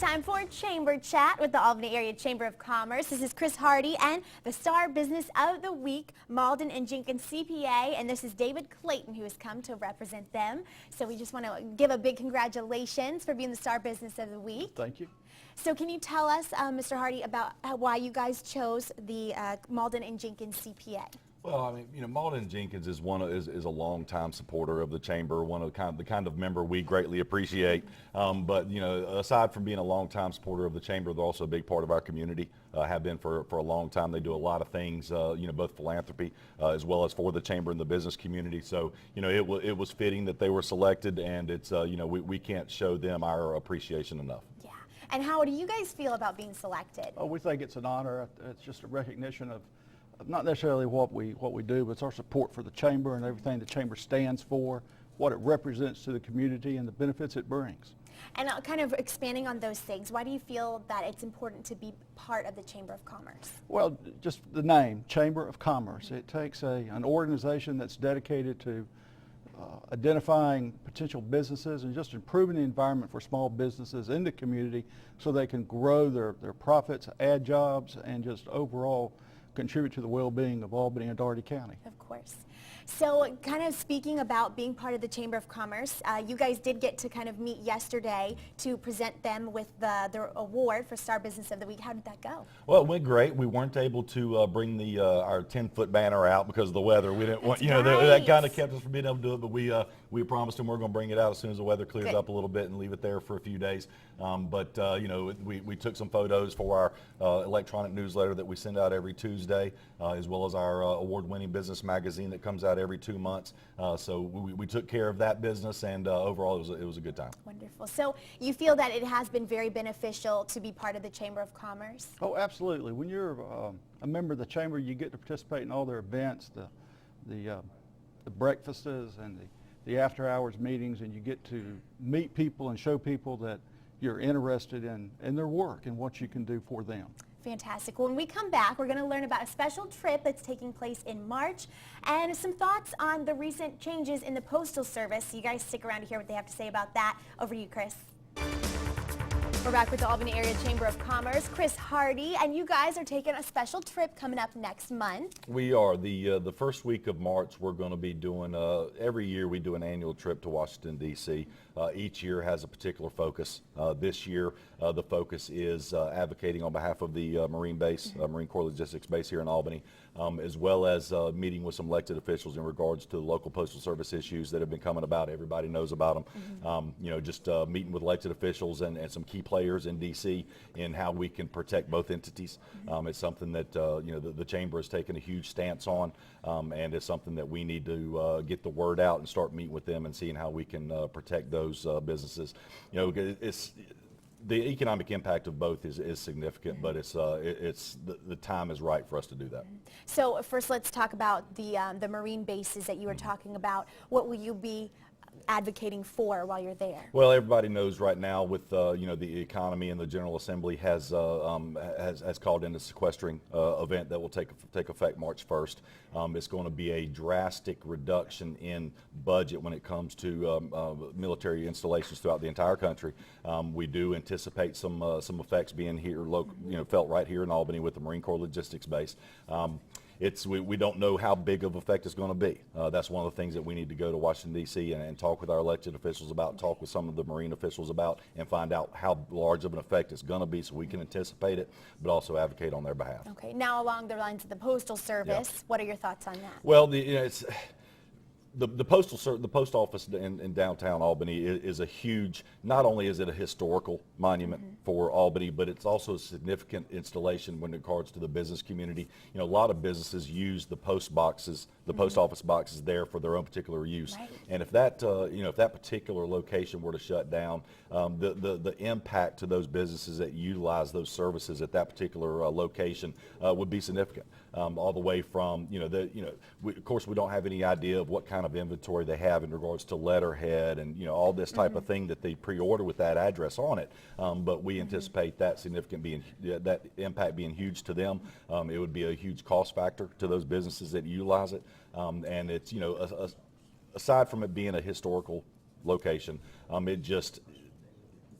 time for Chamber Chat with the Albany Area Chamber of Commerce. This is Chris Hardy and the Star Business of the Week, Malden and Jenkins CPA, and this is David Clayton who has come to represent them. So we just want to give a big congratulations for being the Star Business of the Week. Thank you. So can you tell us, Mr. Hardy, about why you guys chose the Malden and Jenkins CPA? Well, I mean, you know, Malden Jenkins is a longtime supporter of the chamber, one of the kind of member we greatly appreciate. But you know, aside from being a longtime supporter of the chamber, they're also a big part of our community. Have been for a long time. They do a lot of things, you know, both philanthropy as well as for the chamber and the business community. So you know, it was fitting that they were selected, and it's you know, we can't show them our appreciation enough. Yeah. And how do you guys feel about being selected? Oh, we think it's an honor. It's just a recognition of not necessarily what we do, but it's our support for the chamber and everything the chamber stands for, what it represents to the community, and the benefits it brings. And kind of expanding on those things, why do you feel that it's important to be part of the Chamber of Commerce? Well, just the name, Chamber of Commerce. It takes an organization that's dedicated to identifying potential businesses and just improving the environment for small businesses in the community so they can grow their profits, add jobs, and just overall contribute to the well-being of Albany and Dougherty County. Of course. So kind of speaking about being part of the Chamber of Commerce, you guys did get to kind of meet yesterday to present them with their award for Star Business of the Week. How did that go? Well, it went great. We weren't able to bring our 10-foot banner out because of the weather. We didn't want, you know, that kind of kept us from being able to do it, but we promised them we're going to bring it out as soon as the weather clears up a little bit and leave it there for a few days. But you know, we took some photos for our electronic newsletter that we send out every Tuesday, as well as our award-winning business magazine that comes out every 2 months. So we took care of that business, and overall it was a good time. Wonderful. So you feel that it has been very beneficial to be part of the Chamber of Commerce? Oh, absolutely. When you're a member of the chamber, you get to participate in all their events, the breakfasts and the after-hours meetings, and you get to meet people and show people that you're interested in their work and what you can do for them. Fantastic. When we come back, we're going to learn about a special trip that's taking place in March and some thoughts on the recent changes in the Postal Service. You guys stick around to hear what they have to say about that. Over to you, Chris. We're back with the Albany Area Chamber of Commerce, Chris Hardy, and you guys are taking a special trip coming up next month. We are. The first week of March, we're going to be doing, every year we do an annual trip to Washington, D.C. Each year has a particular focus. This year, the focus is advocating on behalf of the Marine base, Marine Corps Logistics Base here in Albany, as well as meeting with some elected officials in regards to the local Postal Service issues that have been coming about. Everybody knows about them. You know, just meeting with elected officials and some key players in D.C. in how we can protect both entities. It's something that you know, the chamber has taken a huge stance on, and it's something that we need to get the word out and start meeting with them and seeing how we can protect those businesses. You know, the economic impact of both is significant, but the time is right for us to do that. So first, let's talk about the Marine bases that you were talking about. What will you be advocating for while you're there? Well, everybody knows right now with you know, the economy, and the General Assembly has called in a sequestering event that will take effect March 1st. It's going to be a drastic reduction in budget when it comes to military installations throughout the entire country. We do anticipate some effects being here, you know, felt right here in Albany with the Marine Corps Logistics Base. We don't know how big of effect it's going to be. That's one of the things that we need to go to Washington, D.C. and talk with our elected officials about, talk with some of the Marine officials about, and find out how large of an effect it's going to be so we can anticipate it, but also advocate on their behalf. Okay. Now, along the lines of the Postal Service, what are your thoughts on that? Well, you know, it's... The post office in downtown Albany is a huge, not only is it a historical monument for Albany, but it's also a significant installation when it regards to the business community. You know, a lot of businesses use the post boxes, the post office boxes there for their own particular use. Right. And if that, you know, if that particular location were to shut down, the impact to those businesses that utilize those services at that particular location would be significant. All the way from, you know, of course we don't have any idea of what kind of inventory they have in regards to letterhead and, you know, all this type of thing that they pre-order with that address on it. But we anticipate that that impact being huge to them. It would be a huge cost factor to those businesses that utilize it. And it's, you know, aside from it being a historical location, it just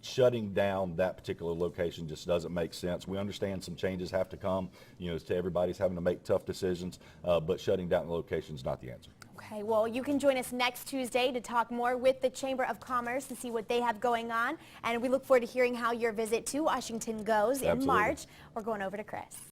shutting down that particular location just doesn't make sense. We understand some changes have to come, to everybody's having to make tough decisions, but shutting down the location is not the answer. Okay, well, you can join us next Tuesday to talk more with the Chamber of Commerce and see what they have going on. And we look forward to hearing how your visit to Washington goes in Absolutely. March. We're going over to Chris.